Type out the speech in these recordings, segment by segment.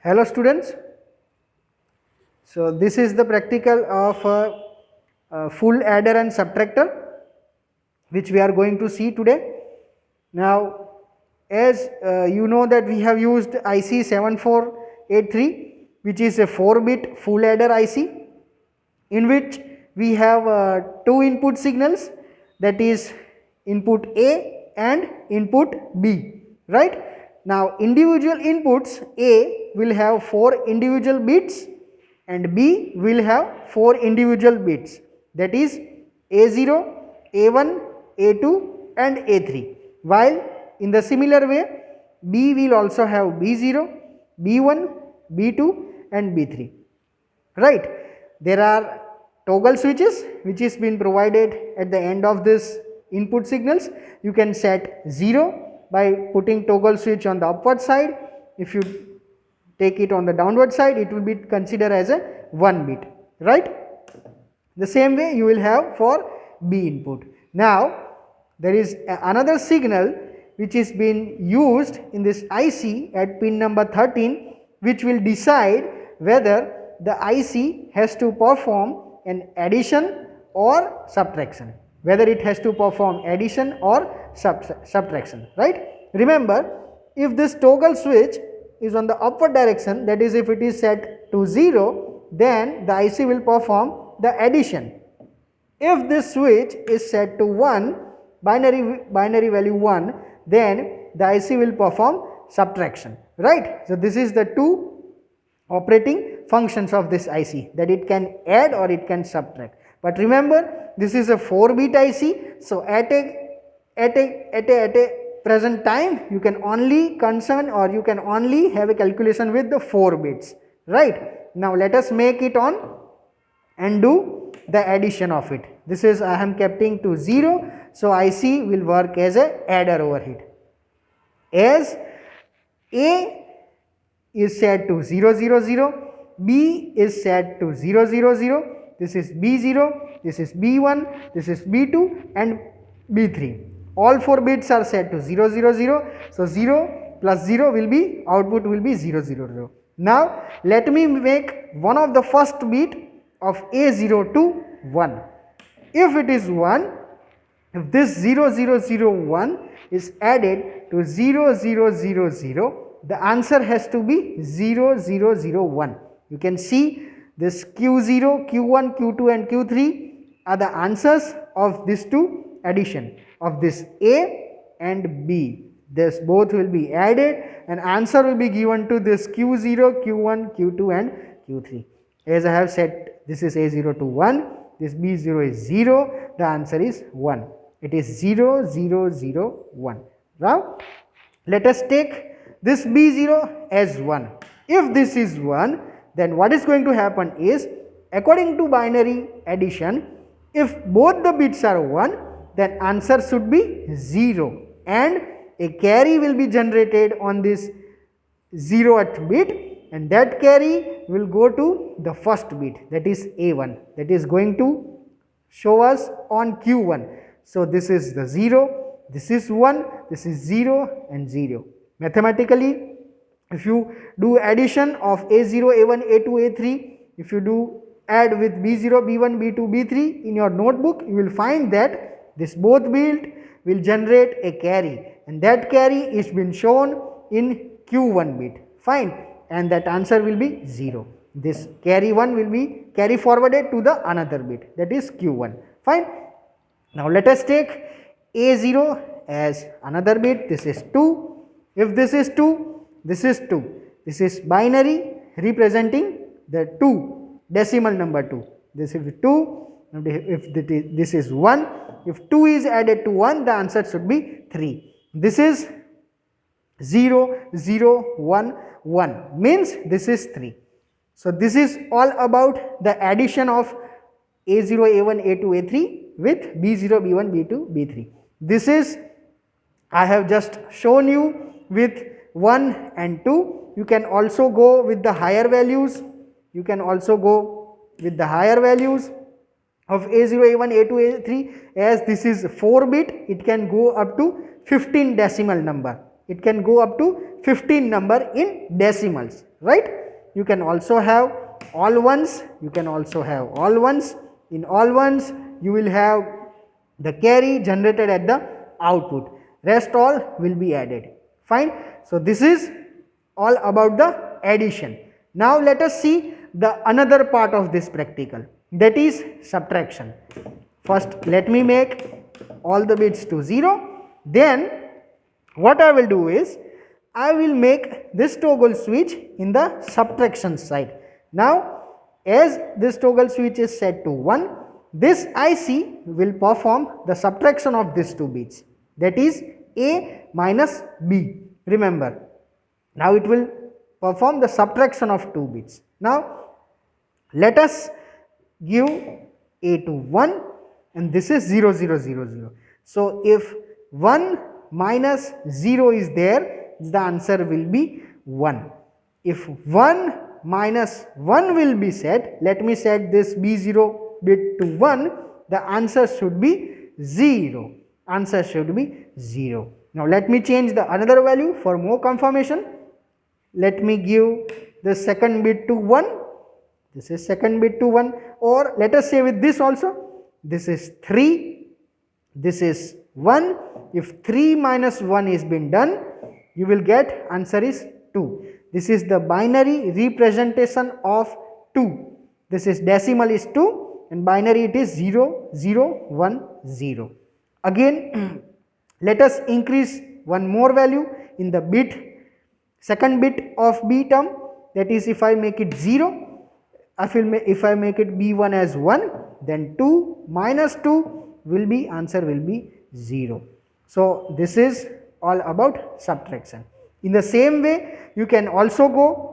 Hello students. So this is the practical of full adder and subtractor which we are going to see today. Now as you know that we have used IC 7483 which is a 4-bit full adder IC in which we have two input signals, that is input A and input B, right? Now individual inputs A will have 4 individual bits and B will have 4 individual bits, that is A0, A1, A2 and A3, while in the similar way B will also have B0, B1, B2 and B3, right? There are toggle switches which is been provided at the end of this input signals. You can set 0 by putting toggle switch on the upward side. If you take it on the downward side, it will be considered as a 1 bit, right? The same way you will have for B input. Now there is another signal which is being used in this IC at pin number 13, which will decide whether the IC has to perform an addition or subtraction, whether it has to perform addition or subtraction, right? Remember, if this toggle switch is on the upward direction, that is if it is set to 0, then the IC will perform the addition. If this switch is set to 1, binary value 1, then the IC will perform subtraction, right? So this is the two operating functions of this IC, that it can add or it can subtract. But remember, this is a 4-bit IC, so at a present time you can only concern or you can only have a calculation with the 4 bits, right? Now let us make it on and do the addition of it. This is I am keeping to 0, so IC will work as a adder over here. As A is set to 0 0 0, B is set to 0 0 0, this is B0, this is B1, this is B2 and B3. All 4 bits are set to 0 0 0, so 0 plus 0 will be, output will be 0 0 0. Now let me make one of the first bit of A0 to 1. If it is 1, if this 0 0 0 1 is added to 0 0 0 0, the answer has to be 0 0 0 1. You can see this Q0, Q1, Q2 and Q3 are the answers of these two addition of this A and B. This both will be added and answer will be given to this Q0, Q1, Q2 and Q3. As I have said, this is A0 to 1, this B0 is 0, the answer is 1. It is 0 0 0 1. Now let us take this B0 as 1. If this is 1, then what is going to happen is, according to binary addition, if both the bits are 1, then answer should be 0 and a carry will be generated on this 0th bit, and that carry will go to the first bit, that is A1, that is going to show us on Q1. So this is the 0, this is 1, this is 0 and 0. Mathematically, if you do addition of A0, A1, A2, A3, if you do add with B0, B1, B2, B3 in your notebook, you will find that this both bit will generate a carry, and that carry is been shown in Q1 bit, fine, and that answer will be 0. This carry 1 will be carry forwarded to the another bit, that is Q1, fine. Now let us take A0 as another bit, this is 2. If this is 2, this is 2. This is binary representing the 2, decimal number 2. This is 2, if this is 1, if 2 is added to 1, the answer should be 3. This is 0 0 1 1, means this is 3. So this is all about the addition of A0, A1, A2, A3 with B0, B1, B2, B3. This is I have just shown you with 1 and 2. You can also go with the higher values. You can also go with the higher values of A0, A1, A2, A3. As this is 4 bit, it can go up to 15 decimal number. it can go up to 15 number in decimals, right? You can also have all ones, you can also have all ones. In all ones, you will have the carry generated at the output, rest all will be added. Fine. So this is all about the addition. Now let us see the another part of this practical, that is subtraction. First let me make all the bits to 0, then what I will do is I will make this toggle switch in the subtraction side. Now as this toggle switch is set to 1, this IC will perform the subtraction of these two bits, that is A minus B. Remember, now it will perform the subtraction of two bits. Now let us give A to 1 and this is 0 0 0 0. So if 1 minus 0 is there, the answer will be 1. If 1 minus 1 will be set, let me set this B0 bit to 1, the answer should be 0. Answer should be 0. Now let me change the another value for more confirmation. Let me give the second bit to 1. This is second bit to 1, or let us say with this also. This is 3. This is 1. If 3 minus 1 is been done, you will get answer is 2. This is the binary representation of 2. This is decimal is 2 and binary it is 0 0 1 0. Again let us increase one more value in the bit, second bit of B term, that is if I make it 0, if I make it B1 as 1, then 2 minus 2 will be, answer will be 0. So this is all about subtraction. In the same way you can also go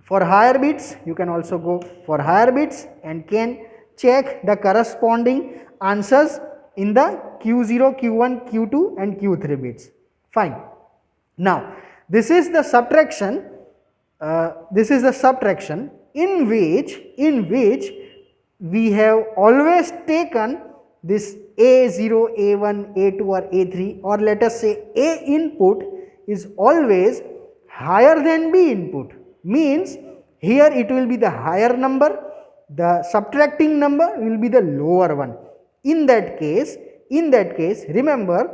for higher bits, you can also go for higher bits and can check the corresponding answers in the Q0, Q1, Q2 and Q3 bits. Fine. Now this is the subtraction, in which we have always taken this A0, A1, A2 or A3, or let us say A input is always higher than B input, means here it will be the higher number, the subtracting number will be the lower one. In that case remember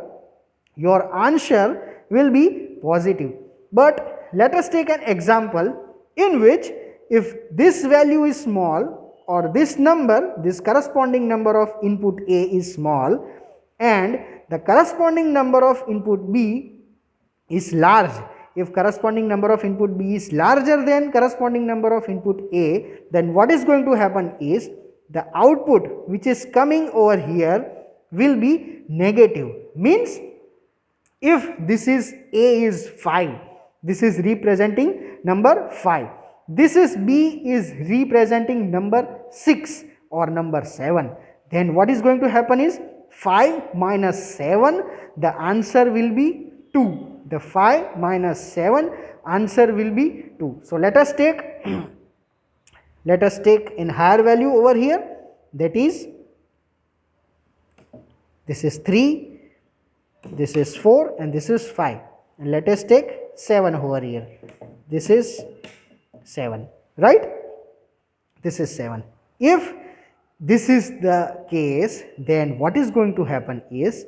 your answer will be positive. But let us take an example in which if this value is small or this number, this corresponding number of input A is small and the corresponding number of input B is large. If corresponding number of input B is larger than corresponding number of input A, then what is going to happen is the output which is coming over here will be negative. Means if this is A is 5, this is representing number 5. This is B is representing number 6 or number 7. Then what is going to happen is 5 minus 7, the answer will be 2. The 5 minus 7 answer will be 2. So let us take in higher value over here, that is this is 3, this is 4 and this is 5, and let us take 7 over here. This is 7, right? This is 7. If this is the case, then what is going to happen is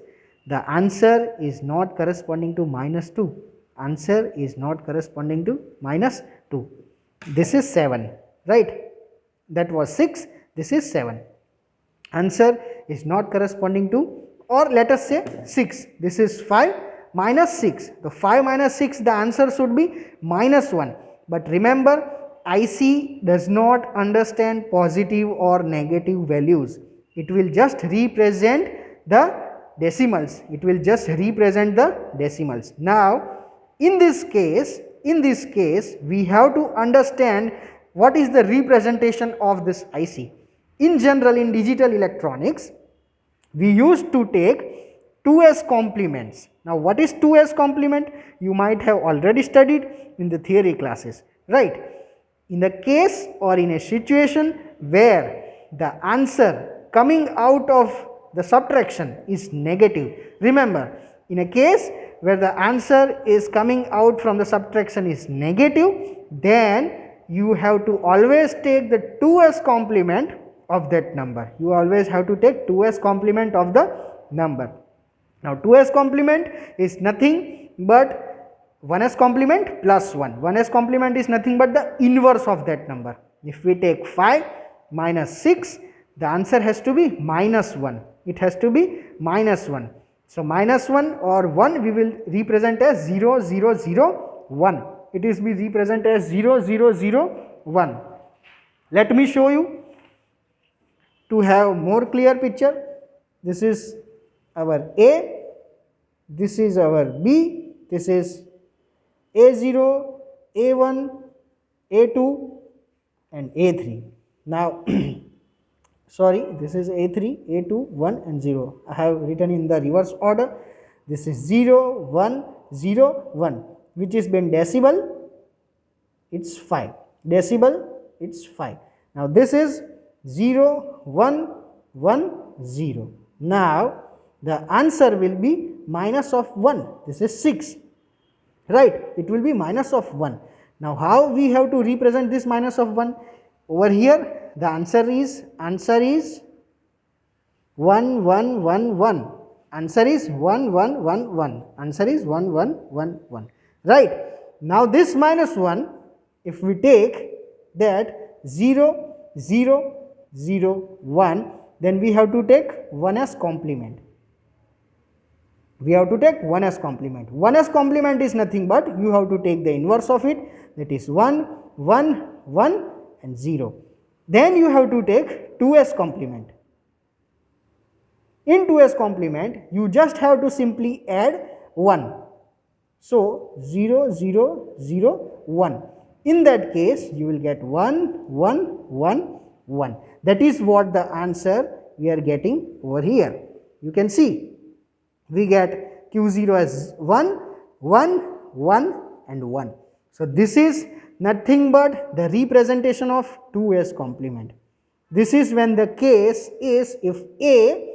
the answer is not corresponding to minus 2. Answer is not corresponding to minus 2. This is 7, right? That was 6. This is 7. Answer is not corresponding to, or let us say 6. This is 5 minus 6. The 5 minus 6, the answer should be minus 1. But remember, IC does not understand positive or negative values. It will just represent the decimals. It will just represent the decimals. Now, in this case, we have to understand what is the representation of this IC. In general, in digital electronics, we used to take 2s complements. Now, what is 2s complement? You might have already studied in the theory classes, right? In the case or in a situation where the answer coming out of the subtraction is negative, remember In a case where the answer is coming out from the subtraction is negative, then you have to always take the 2's complement of that number. You always have to take 2's complement of the number. Now 2's complement is nothing but 1's complement plus 1. 1's complement is nothing but the inverse of that number. If we take 5 minus 6, the answer has to be minus 1. It has to be minus 1. So minus 1 or 1 we will represent as 0, 0, 0, 1. It is be represented as 0, 0, 0, 1. Let me show you to have more clear picture. This is our A, this is our B, this is A0, A1, A2 and A3. Now sorry, this is A3, A2, 1 and 0. I have written in the reverse order. This is 0, 1, 0, 1. Which is been decimal, it's 5. Decimal, it's 5. Now this is 0, 1, 1, 0. Now the answer will be minus of 1. This is 6. Right? It will be minus of 1. Now how we have to represent this minus of 1? Over here the answer is 1, 1, 1, 1. Answer is 1, 1, 1, 1. Answer is 1, 1, 1, 1. Right. Now this minus 1, if we take that 0, 0, 0, 1, then we have to take 1's complement. We have to take 1's complement. 1's complement is nothing but you have to take the inverse of it, that is 1, 1, 1 and 0. Then you have to take 2's complement. In 2's complement, you just have to simply add 1. So 0, 0, 0, 1. In that case, you will get 1, 1, 1, 1. That is what the answer we are getting over here. You can see we get Q0 as 1, 1, 1 and 1. So this is nothing but the representation of 2's complement. This is when the case is if A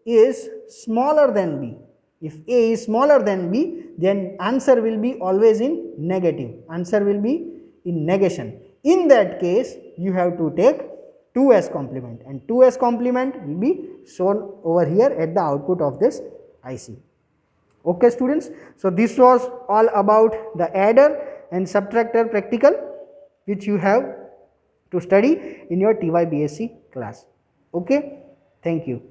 is smaller than B. If A is smaller than B, then answer will be always in negative. Answer will be in negation. In that case, you have to take 2's complement, and 2's complement will be shown over here at the output of this IC. Okay students, so this was all about the adder and subtractor practical which you have to study in your TYBSc class. Okay, thank you.